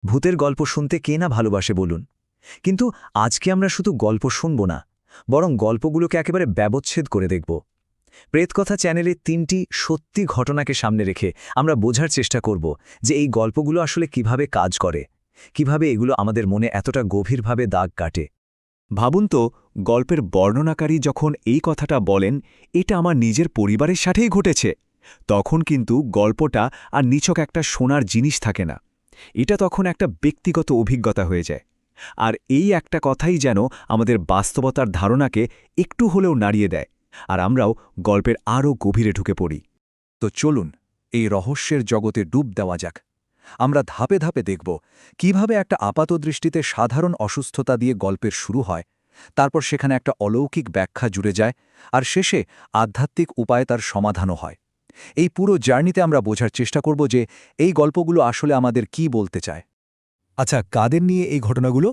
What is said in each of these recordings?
ভূতের গল্প শুনতে কে না ভালোবাসে বলুন। কিন্তু আজকে আমরা শুধু গল্প শুনব না, বরং গল্পগুলোকে একেবারে ব্যবচ্ছেদ করে দেখব। প্রেতকথা চ্যানেলে ৩টি সত্যি ঘটনাকে সামনে রেখে আমরা বোঝার চেষ্টা করব যে এই গল্পগুলো আসলে কিভাবে কাজ করে, কিভাবে এগুলো আমাদের মনে এতটা গভীরভাবে দাগ কাটে। ভাবুন তো, গল্পের বর্ণনাকারী যখন এই কথাটা বলেন, এটা আমার নিজের পরিবারের সাথেই ঘটেছে, তখন কিন্তু গল্পটা আর নিছক একটা শোনার জিনিস থাকে না। এটা তখন একটা ব্যক্তিগত অভিজ্ঞতা হয়ে যায়। আর এই একটা কথাই যেন আমাদের বাস্তবতার ধারণাকে একটু হলেও নাড়িয়ে দেয়, আর আমরাও গল্পের আরও গভীরে ঢুকে পড়ি। তো চলুন এই রহস্যের জগতে ডুব দেওয়া যাক। আমরা ধাপে ধাপে দেখব কিভাবে একটা আপাতদৃষ্টিতে সাধারণ অসুস্থতা দিয়ে গল্পের শুরু হয়, তারপর সেখানে একটা অলৌকিক ব্যাখ্যা জুড়ে যায়, আর শেষে আধ্যাত্মিক উপায়ে তার সমাধানও হয়। এই পুরো জার্নিতে আমরা বোঝার চেষ্টা করব যে এই গল্পগুলো আসলে আমাদের কি বলতে চায়। আচ্ছা, কাদের নিয়ে এই ঘটনাগুলো?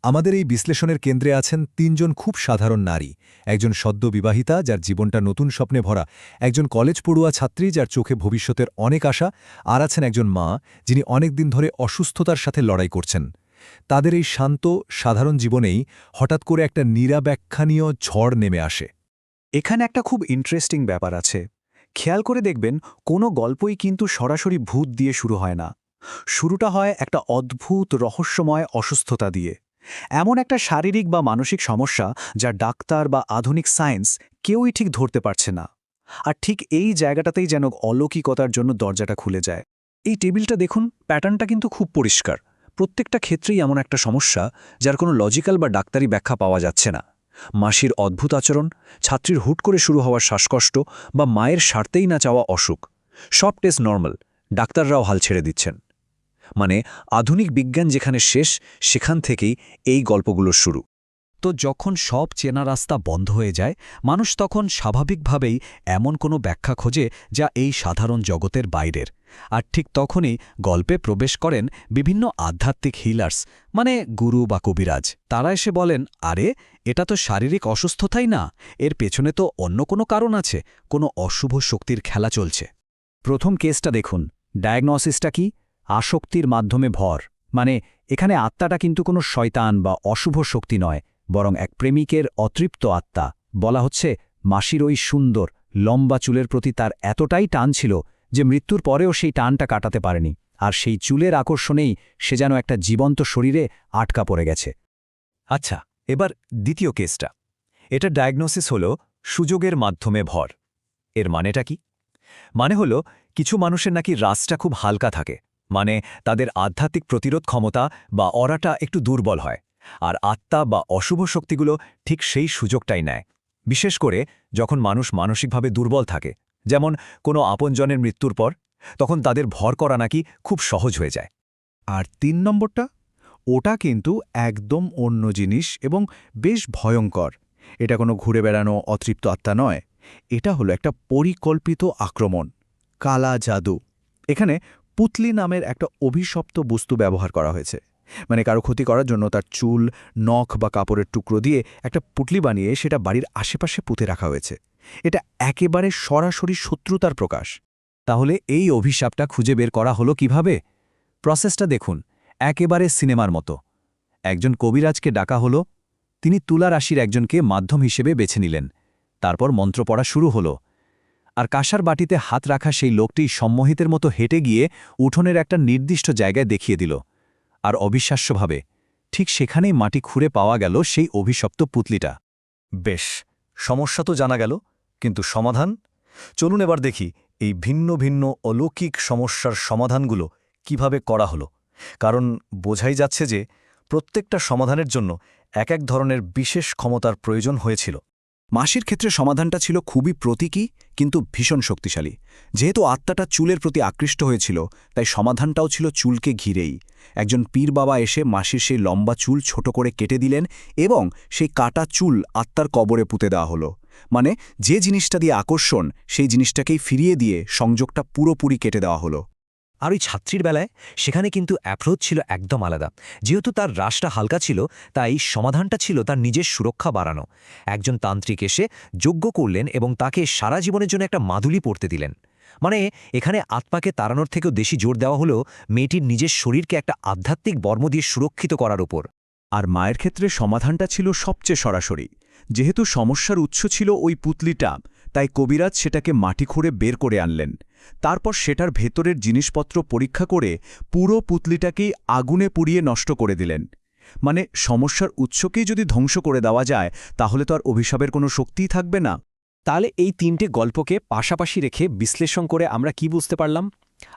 আমাদের এই বিশ্লেষণের কেন্দ্রে আছেন ৩জন খুব সাধারণ নারী। একজন সদ্য বিবাহিতা, যার জীবনটা নতুন স্বপ্নে ভরা, একজন কলেজ পড়ুয়া ছাত্রী, যার চোখে ভবিষ্যতের অনেক আশা, আর আছেন একজন মা, যিনি অনেক দিন ধরে অসুস্থতার সাথে লড়াই করছেন। তাদের এই শান্ত, সাধারণ জীবনেই হঠাৎ করে একটা নিরাব্যাখ্যানীয় ঝড় নেমে আসে। এখানে একটা খুব ইন্টারেস্টিং ব্যাপার আছে। খেয়াল করে দেখবেন, কোনো গল্পই কিন্তু সরাসরি ভূত দিয়ে শুরু হয় না। শুরুটা হয় একটা অদ্ভুত রহস্যময় অসুস্থতা দিয়ে। এমন একটা শারীরিক বা মানসিক সমস্যা যা ডাক্তার বা আধুনিক সায়েন্স কেউই ঠিক ধরতে পারছে না। আর ঠিক এই জায়গাটাতেই যেন অলৌকিকতার জন্য দরজাটা খুলে যায়। এই টেবিলটা দেখুন, প্যাটার্নটা কিন্তু খুব পরিষ্কার। প্রত্যেকটা ক্ষেত্রেই এমন একটা সমস্যা যার কোনো লজিক্যাল বা ডাক্তারি ব্যাখ্যা পাওয়া যাচ্ছে না। মাসির অদ্ভুত আচরণ, ছাত্রীর হুট করে শুরু হওয়ার শ্বাসকষ্ট, বা মায়ের সারতেই না চাওয়া অসুখ, সব টেস্ট নর্মাল, ডাক্তাররাও হাল ছেড়ে দিচ্ছেন। মানে আধুনিক বিজ্ঞান যেখানে শেষ, সেখান থেকেই এই গল্পগুলোর শুরু। তো যখন সব চেনা রাস্তা বন্ধ হয়ে যায়, মানুষ তখন স্বাভাবিকভাবেই এমন কোনো ব্যাখ্যা খোঁজে যা এই সাধারণ জগতের বাইরের। আর ঠিক তখনই গল্পে প্রবেশ করেন বিভিন্ন আধ্যাত্মিক হিলার্স, মানে গুরু বা কবিরাজ। তারা এসে বলেন, আরে এটা তো শারীরিক অসুস্থতাই না, এর পেছনে তো অন্য কোনো কারণ আছে, কোনো অশুভ শক্তির খেলা চলছে। প্রথম কেসটা দেখুন, ডায়াগনোসিসটা কি? আসক্তির মাধ্যমে ভর। মানে এখানে আত্মাটা কিন্তু কোনো শয়তান বা অশুভ শক্তি নয়, বরং এক প্রেমিকের অতৃপ্ত আত্মা। বলা হচ্ছে, মাসির ওই সুন্দর লম্বা চুলের প্রতি তার এতটাই টান ছিল যে মৃত্যুর পরেও সেই টানটা কাটাতে পারেনি, আর সেই চুলের আকর্ষণেই সে যেন একটা জীবন্ত শরীরে আটকা পড়ে গেছে। আচ্ছা, এবার দ্বিতীয় কেসটা। এটা ডায়াগনোসিস হল সুযোগের মাধ্যমে ভর। এর মানেটা কি? মানে হলো, কিছু মানুষের নাকি রাসটা খুব হালকা থাকে, মানে তাদের আধ্যাত্মিক প্রতিরোধ ক্ষমতা বা অরাটা একটু দুর্বল হয়, আর আত্মা বা অশুভ শক্তিগুলো ঠিক সেই সুযোগটাই নেয়। বিশেষ করে যখন মানুষ মানসিকভাবে দুর্বল থাকে, যেমন কোনো আপনজনের মৃত্যুর পর, তখন তাদের ভর করা নাকি খুব সহজ হয়ে যায়। আর ৩ নম্বরটা, ওটা কিন্তু একদম অন্য জিনিস এবং বেশ ভয়ঙ্কর। এটা কোনো ঘুরে বেড়ানো অতৃপ্ত আত্মা নয়, এটা হলো একটা পরিকল্পিত আক্রমণ, কালা জাদু। এখানে পুতলি নামের একটা অভিশপ্ত বস্তু ব্যবহার করা হয়েছে। মানে কারো ক্ষতি করার জন্য তার চুল, নখ বা কাপড়ের টুকরো দিয়ে একটা পুটলি বানিয়ে সেটা বাড়ির আশেপাশে পুঁতে রাখা হয়েছে। এটা একেবারে সরাসরি শত্রুতার প্রকাশ। তাহলে এই অভিশাপটা খুঁজে বের করা হলো কিভাবে? প্রসেসটা দেখুন, একেবারে সিনেমার মতো। একজন কবিরাজকে ডাকা হলো, তিনি তুলা রাশির একজনকে মাধ্যম হিসেবে বেছে নিলেন। তারপর মন্ত্র পড়া শুরু হলো, আর কাঁসার বাটিতে হাত রাখা সেই লোকটি সম্মোহিতের মতো হেঁটে গিয়ে উঠোনের একটা নির্দিষ্ট জায়গায় দেখিয়ে দিল। আর অবিশ্বাস্যভাবে ঠিক সেখানেই মাটি খুঁড়ে পাওয়া গেল সেই অভিশপ্ত পুতলিটা। বেশ, সমস্যা তো জানা গেল, কিন্তু সমাধান? চলুন এবার দেখি এই ভিন্ন ভিন্ন অলৌকিক সমস্যার সমাধানগুলো কিভাবে করা হলো। কারণ বোঝাই যাচ্ছে যে প্রত্যেকটা সমাধানের জন্য এক এক ধরনের বিশেষ ক্ষমতার প্রয়োজন হয়েছিল। মাসির ক্ষেত্রে সমাধানটা ছিল খুবই প্রতীকী, কিন্তু ভীষণ শক্তিশালী। যেহেতু আত্মাটা চুলের প্রতি আকৃষ্ট হয়েছিল, তাই সমাধানটাও ছিল চুলকে ঘিরেই। একজন পীর বাবা এসে মাসির সেই লম্বা চুল ছোট করে কেটে দিলেন, এবং সেই কাটা চুল আত্মার কবরে পুঁতে দেওয়া হলো। মানে যে জিনিসটা দিয়ে আকর্ষণ, সেই জিনিসটাকেই ফিরিয়ে দিয়ে সংযোগটা পুরোপুরি কেটে দেওয়া হলো। আর ওই ছাত্রীর বেলায় সেখানে কিন্তু অ্যাপ্রোচ ছিল একদম আলাদা। যেহেতু তার রাশটা হালকা ছিল, তাই সমাধানটা ছিল তার নিজের সুরক্ষা বাড়ানো। একজন তান্ত্রিক এসে যজ্ঞ করলেন এবং তাকে সারা জীবনের জন্য একটা মাদুলি পরতে দিলেন। মানে এখানে আত্মাকে তাড়ানোর থেকেও বেশি জোর দেওয়া হলো মেয়েটির নিজের শরীরকে একটা আধ্যাত্মিক বর্ম দিয়ে সুরক্ষিত করার উপর। আর মায়ের ক্ষেত্রে সমাধানটা ছিল সবচেয়ে সরাসরি। যেহেতু সমস্যার উৎস ছিল ওই পুতলিটা, তাই কবিরাজ সেটাকে মাটি খুঁড়ে বের করে আনলেন। তারপর সেটার ভেতরের জিনিসপত্র পরীক্ষা করে পুরো পুতলিটাকেই আগুনে পুড়িয়ে নষ্ট করে দিলেন। মানে সমস্যার উৎসকেই যদি ধ্বংস করে দেওয়া যায়, তাহলে তো আর অভিশাপের কোনো শক্তিই থাকবে না। তাহলে এই তিনটে গল্পকে পাশাপাশি রেখে বিশ্লেষণ করে আমরা কি বুঝতে পারলাম?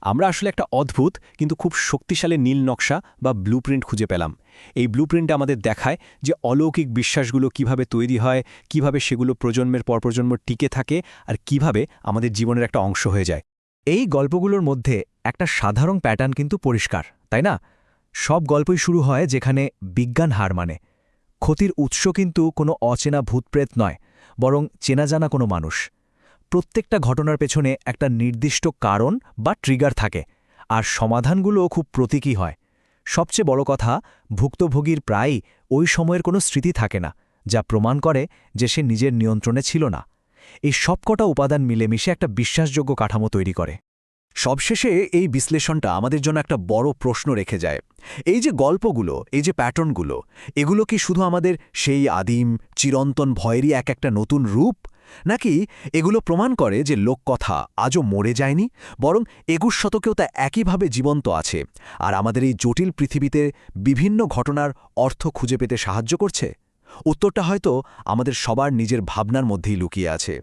আমরা আসলে একটা অদ্ভুত কিন্তু খুব শক্তিশালী নীল নকশা বা ব্লুপ্রিন্ট খুঁজে পেলাম। এই ব্লুপ্রিন্ট আমাদের দেখায় যে অলৌকিক বিশ্বাসগুলো কিভাবে তৈরি হয়, কিভাবে সেগুলো প্রজন্মের পর প্রজন্ম টিকে থাকে, আর কিভাবে আমাদের জীবনের একটা অংশ হয়ে যায়। এই গল্পগুলোর মধ্যে একটা সাধারণ প্যাটার্ন কিন্তু পরিষ্কার, তাই না? সব গল্পই শুরু হয় যেখানে বিজ্ঞান হার মানে। ক্ষতির উৎস কিন্তু কোনো অচেনা ভূতপ্রেত নয়, বরং চেনাজানা কোনো মানুষ। প্রত্যেকটা ঘটনার পেছনে একটা নির্দিষ্ট কারণ বা ট্রিগার থাকে, আর সমাধানগুলোও খুব প্রতীকী হয়। সবচেয়ে বড় কথা, ভুক্তভোগীর প্রায়ই ওই সময়ের কোনো স্মৃতি থাকে না, যা প্রমাণ করে যে সে নিজের নিয়ন্ত্রণে ছিল না। এই সবকটা উপাদান মিলেমিশে একটা বিশ্বাসযোগ্য কাঠামো তৈরি করে। সবশেষে এই বিশ্লেষণটা আমাদের জন্য একটা বড় প্রশ্ন রেখে যায়। এই যে গল্পগুলো, এই যে প্যাটার্নগুলো, এগুলো কি শুধু আমাদের সেই আদিম চিরন্তন ভয়েরই একটা নতুন রূপ, নাকি এগুলো প্রমাণ করে যে লোককথা আজও মরে যায়নি, বরং ২১ শতকেও তা একইভাবে জীবন্ত আছে, আর আমাদের এই জটিল পৃথিবীতে বিভিন্ন ঘটনার অর্থ খুঁজে পেতে সাহায্য করছে? উত্তরটা হয়তো আমাদের সবার নিজের ভাবনার মধ্যেই লুকিয়ে আছে।